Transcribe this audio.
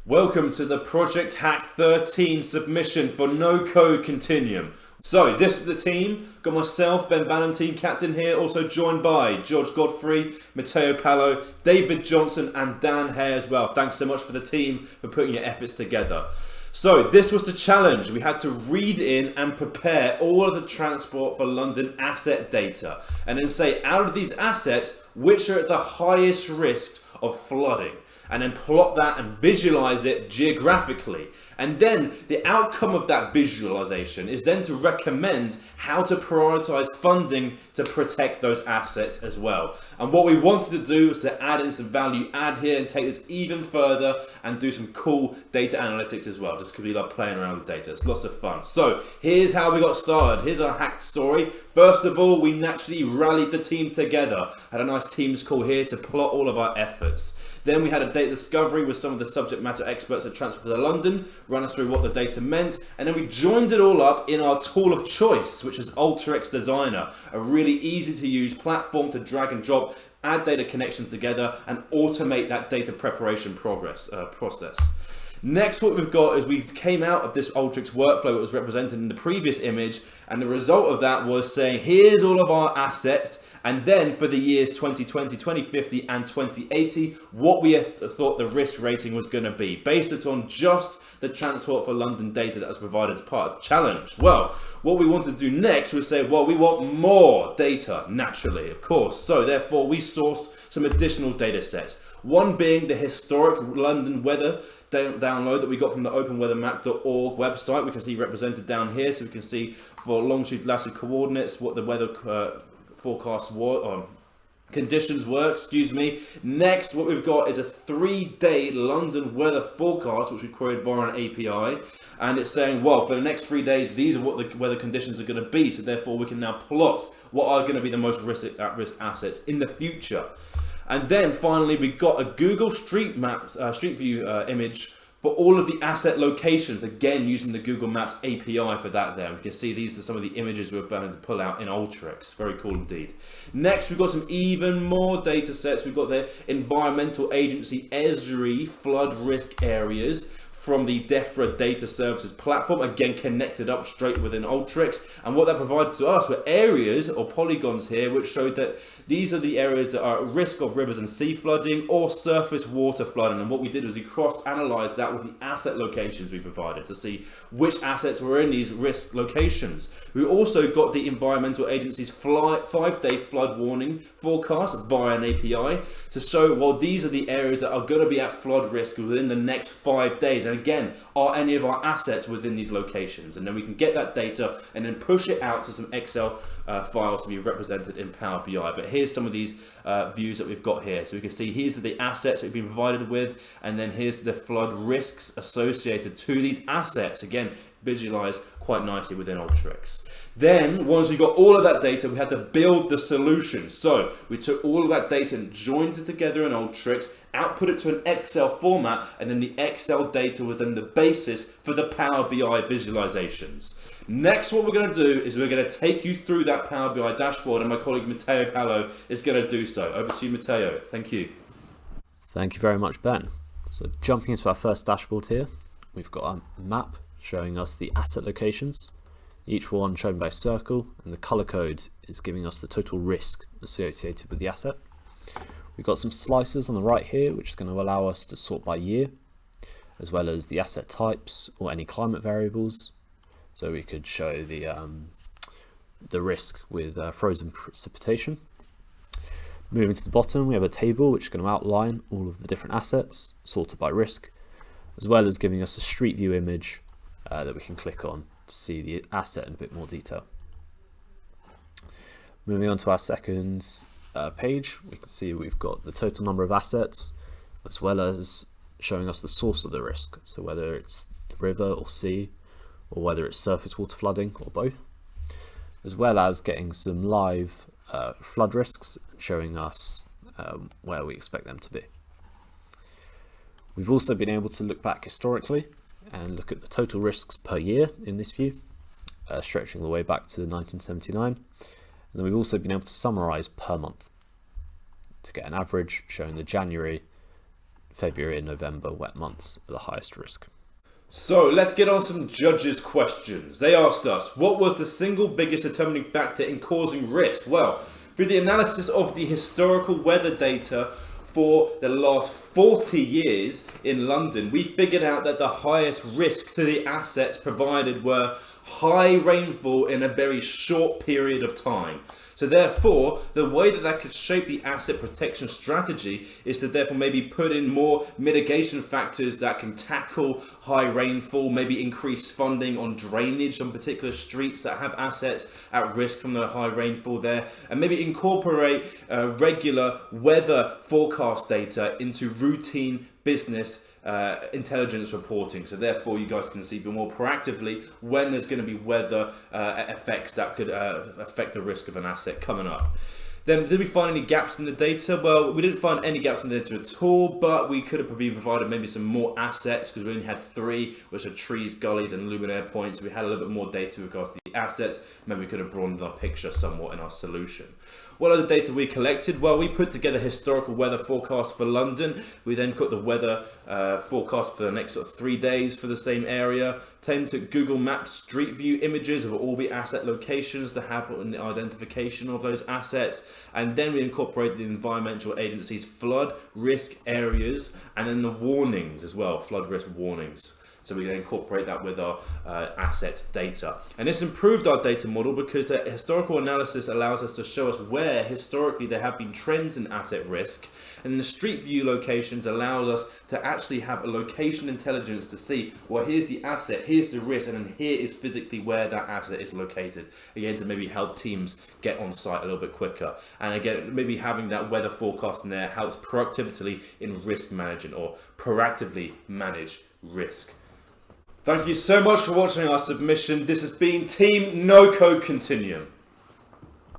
Welcome to the Project Hack 13 submission for No Code Continuum. So this is the team. Got myself, Ben Banham, team captain here, also joined by George Godfrey, Matteo Pallo, David Johnson and Dan Hare as well. Thanks so much for the team for putting your efforts together. So this was the challenge. We had to read in and prepare all of the Transport for London asset data and then say out of these assets, which are at the highest risk of flooding, and then plot that and visualize it geographically. And then the outcome of that visualization is then to recommend how to prioritize funding to protect those assets as well. And what we wanted to do was to add in some value add here and take this even further and do some cool data analytics as well, just because we love playing around with data. It's lots of fun. So here's how we got started. Here's our hack story. First of all, we naturally rallied the team together. Had a nice Teams call here to plot all of our efforts. Then we had a data discovery with some of the subject matter experts at Transport for London, run us through what the data meant, and then we joined it all up in our tool of choice, which is UltraX Designer, a really easy to use platform to drag and drop, add data connections together, and automate that data preparation process. Next, what we've got is we came out of this UltraX workflow that was represented in the previous image, and the result of that was saying, here's all of our assets, and then for the years 2020, 2050, and 2080, what we thought the risk rating was going to be, based on just the Transport for London data that was provided as part of the challenge. Well, what we wanted to do next was say, well, we want more data, naturally, of course. So therefore, we sourced some additional data sets. One being the historic London weather download that we got from the openweathermap.org website. We can see represented down here, so we can see for longitude, latitude coordinates what the weather forecast conditions were, Next, what we've got is a 3-day London weather forecast, which we queried via an API, and it's saying, well, for the next 3 days, these are what the weather conditions are going to be, so therefore we can now plot what are going to be the most at-risk assets in the future. And then finally, we got a Google Street View image for all of the asset locations, again using the Google Maps API for that there. We can see these are some of the images we're planning to pull out in UltraX. Very cool indeed. Next, we've got some even more data sets. We've got the Environmental Agency ESRI flood risk areas from the DEFRA Data Services platform, again connected up straight within UltraX. And what that provided to us were areas or polygons here which showed that these are the areas that are at risk of rivers and sea flooding or surface water flooding. And what we did was we cross-analysed that with the asset locations we provided to see which assets were in these risk locations. We also got the Environmental Agency's 5-day flood warning forecast via an API to show, well, these are the areas that are going to be at flood risk within the next 5 days. And again, are any of our assets within these locations? And then we can get that data and then push it out to some Excel files to be represented in Power BI. But here's some of these views that we've got here. So we can see here's the assets that we've been provided with, and then here's the flood risks associated to these assets. Again, visualized quite nicely within UltraX. Then, once we got all of that data, we had to build the solution. So we took all of that data and joined it together in UltraX, output it to an Excel format, and then the Excel data was then the basis for the Power BI visualizations. Next, what we're going to do is we're going to take you through that Power BI dashboard, and my colleague Matteo Pallo is going to do so. Over to you, Matteo. Thank you. Thank you very much, Ben. So jumping into our first dashboard here, we've got a map showing us the asset locations, each one shown by a circle, and the color code is giving us the total risk associated with the asset. We've got some slices on the right here, which is going to allow us to sort by year, as well as the asset types or any climate variables. So we could show the risk with frozen precipitation. Moving to the bottom, we have a table which is going to outline all of the different assets sorted by risk, as well as giving us a street view image that we can click on to see the asset in a bit more detail. Moving on to our second page, we can see we've got the total number of assets, as well as showing us the source of the risk. So whether it's the river or sea, or whether it's surface water flooding or both, as well as getting some live flood risks, showing us where we expect them to be. We've also been able to look back historically and look at the total risks per year in this view, stretching all the way back to 1979. And then we've also been able to summarize per month to get an average showing the January, February and November, wet months, are the highest risk. So let's get on some judges' questions. They asked us, what was the single biggest determining factor in causing risk? Well, through the analysis of the historical weather data for the last 40 years in London, we figured out that the highest risk to the assets provided were high rainfall in a very short period of time. So therefore, the way that could shape the asset protection strategy is to therefore maybe put in more mitigation factors that can tackle high rainfall, maybe increase funding on drainage on particular streets that have assets at risk from the high rainfall there, and maybe incorporate regular weather forecast data into routine business intelligence reporting, so therefore you guys can see more proactively when there's going to be weather effects that could affect the risk of an asset coming up. Then, did we find any gaps in the data? Well, we didn't find any gaps in the data at all, but we could have probably provided maybe some more assets because we only had 3, which are trees, gullies, and luminaire points. So we had a little bit more data with regards to the assets. Maybe we could have broadened our picture somewhat in our solution. What other data we collected? Well, we put together historical weather forecasts for London. We then put the weather forecast for the next 3 days for the same area. Took Google Maps Street View images of all the asset locations to have an identification of those assets. And then we incorporated the environmental agency's flood risk areas and then the warnings as well, flood risk warnings. So we can incorporate that with our asset data. And this improved our data model because the historical analysis allows us to show us where historically there have been trends in asset risk. And the street view locations allows us to actually have a location intelligence to see, well, here's the asset, here's the risk, and then here is physically where that asset is located. Again, to maybe help teams get on site a little bit quicker. And again, maybe having that weather forecast in there helps proactively in risk management or proactively manage risk. Thank you so much for watching our submission. This has been Team No Code Continuum.